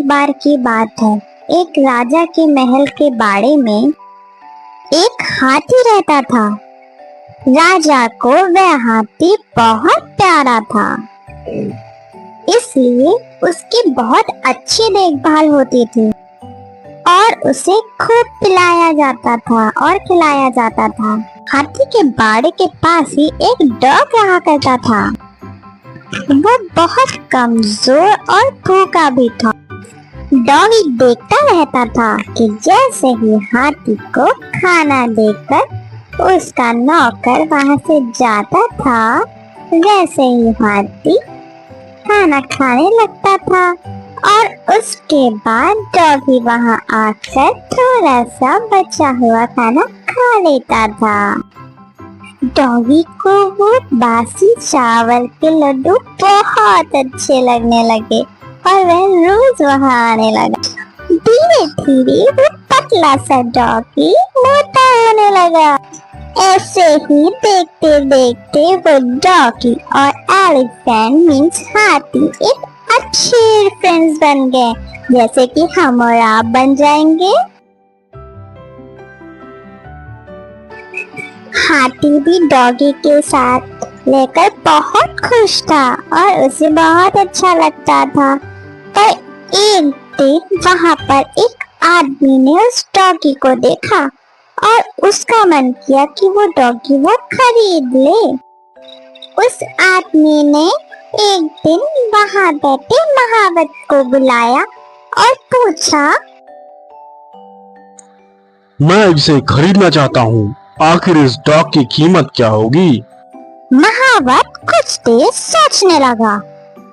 बार की बात है। एक राजा के महल के बाड़े में एक हाथी रहता था। राजा को वह हाथी बहुत प्यारा था, इसलिए उसकी बहुत अच्छी देखभाल होती थी और उसे खूब पिलाया जाता था और खिलाया जाता था। हाथी के बाड़े के पास ही एक डॉग रहा करता था। वो बहुत कमजोर और भूखा भी था। डॉगी देखता रहता था कि जैसे ही हाथी को खाना देकर उसका नौकर वहां से जाता था, वैसे ही हाथी खाना खाने लगता था और उसके बाद डॉगी वहां आकर थोड़ा सा बचा हुआ खाना खा लेता था। डॉगी को वो बासी चावल के लड्डू बहुत अच्छे लगने लगे और वह रोज वहां आने लगा। धीरे धीरे वो पतला सा डॉगी मोटा होने लगा। ऐसे ही देखते देखते वो डॉगी और एलिफेंट मीन्स हाथी एक अच्छे फ्रेंड्स बन गए, जैसे कि हम और आप बन जाएंगे। हाथी भी डॉगी के साथ लेकर बहुत खुश था और उसे बहुत अच्छा लगता था। पर एक दिन वहां पर एक आदमी ने उस डॉगी को देखा और उसका मन किया कि वो डॉगी वो खरीद ले। उस आदमी ने एक दिन वहां बैठे महावत को बुलाया और पूछा, मैं इसे खरीदना चाहता हूँ, आखिर इस डॉग की कीमत क्या होगी? महावत कुछ देर सोचने लगा,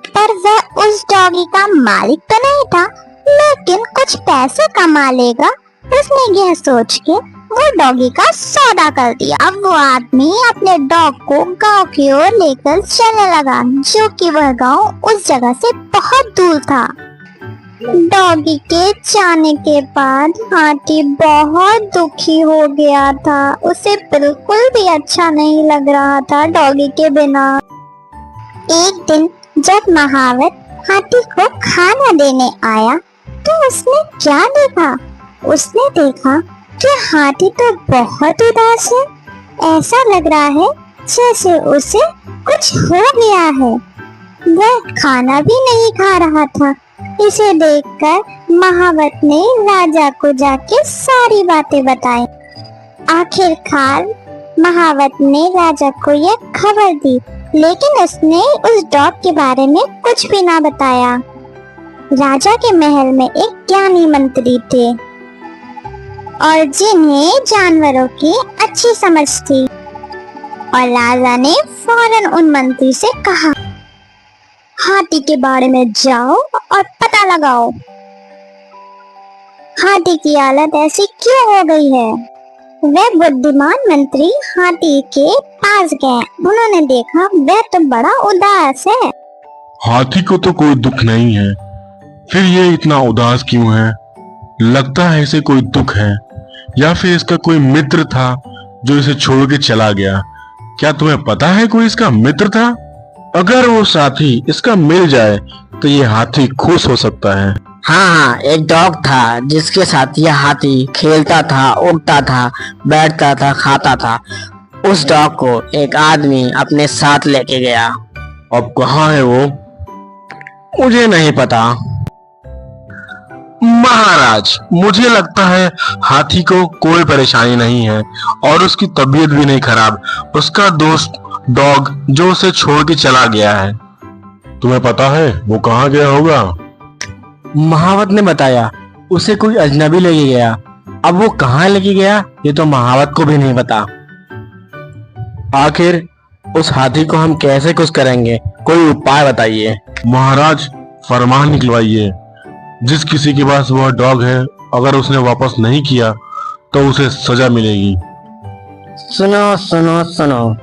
पर वह उस डॉगी का मालिक तो नहीं था, लेकिन कुछ पैसे कमा लेगा। उसने यह सोच के वो डॉगी का सौदा कर दिया। अब वो आदमी अपने डॉग को गांव की ओर लेकर चलने लगा, जो कि वह गांव उस जगह से बहुत दूर था। डॉगी के जाने के बाद हाथी बहुत दुखी हो गया था। उसे बिल्कुल भी अच्छा नहीं लग रहा था डॉगी के बिना। एक दिन जब महावत हाथी को खाना देने आया तो उसने क्या देखा? उसने देखा कि हाथी तो बहुत उदास है। ऐसा लग रहा है जैसे उसे कुछ हो गया है। वह खाना भी नहीं खा रहा था। इसे देखकर महावत ने राजा को जाके सारी बातें बताई। आखिरकार महावत ने राजा को यह खबर दी, लेकिन उसने उस डॉग के बारे में कुछ भी ना बताया। राजा के महल में एक ज्ञानी मंत्री थे और जिन्हें जानवरों की अच्छी समझ थी, और राजा ने फौरन उन मंत्री से कहा, हाथी के बारे में जाओ और पता लगाओ, हाथी की हालत ऐसी क्यों हो गई है। वह बुद्धिमान मंत्री हाथी के पास गए। उन्होंने देखा वह तो बड़ा उदास है। हाथी को तो कोई दुख नहीं है, फिर ये इतना उदास क्यों है? लगता है इसे कोई दुख है, या फिर इसका कोई मित्र था जो इसे छोड़ के चला गया। क्या तुम्हें पता है कोई इसका मित्र था? अगर वो साथी इसका मिल जाए तो ये हाथी खुश हो सकता है। हाँ, एक डॉग था जिसके साथ यह हाथी खेलता था, उड़ता था, बैठता था, खाता था। उस डॉग को एक आदमी अपने साथ लेके गया। अब कहाँ है वो? मुझे नहीं पता। महाराज, मुझे लगता है हाथी को कोई परेशानी नहीं है और उसकी तबीयत भी नहीं खराब। उसका दोस्त डॉग जो उसे छोड़ के चला गया है। तुम्हें पता है वो कहाँ गया होगा? महावत ने बताया उसे कोई अजनबी लेके गया। अब वो कहाँ लेके गया ये तो महावत को भी नहीं पता। आखिर उस हाथी को हम कैसे खुश करेंगे? कोई उपाय बताइए। महाराज, फरमान निकलवाइए, जिस किसी के पास वह डॉग है अगर उसने वापस नहीं किया तो उसे सजा मिलेगी। सुनो सुनो सुनो,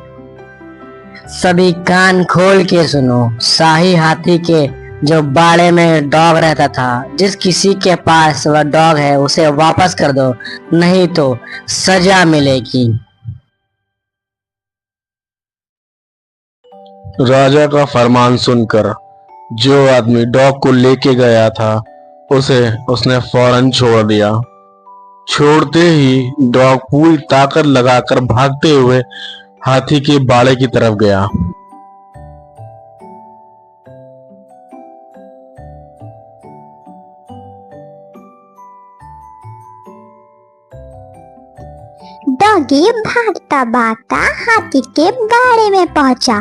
सभी कान खोल के सुनो। शाही हाथी के जो बाड़े में डॉग रहता था, जिस किसी के पास वह डॉग है उसे वापस कर दो, नहीं तो सजा मिलेगी। राजा का फरमान सुनकर जो आदमी डॉग को लेके गया था उसे उसने फौरन छोड़ दिया। छोड़ते ही डॉग पूरी ताकत लगाकर भागते हुए हाथी के बाड़े की तरफ गया। डॉगी भागता भागता हाथी के बाड़े में पहुंचा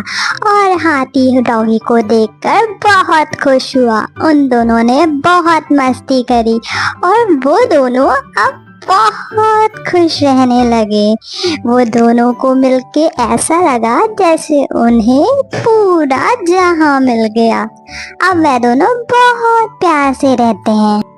और हाथी डॉगी को देखकर बहुत खुश हुआ। उन दोनों ने बहुत मस्ती करी और वो दोनों अब बहुत खुश रहने लगे। वो दोनों को मिलके ऐसा लगा जैसे उन्हें पूरा जहां मिल गया। अब वे दोनों बहुत प्यार से रहते हैं।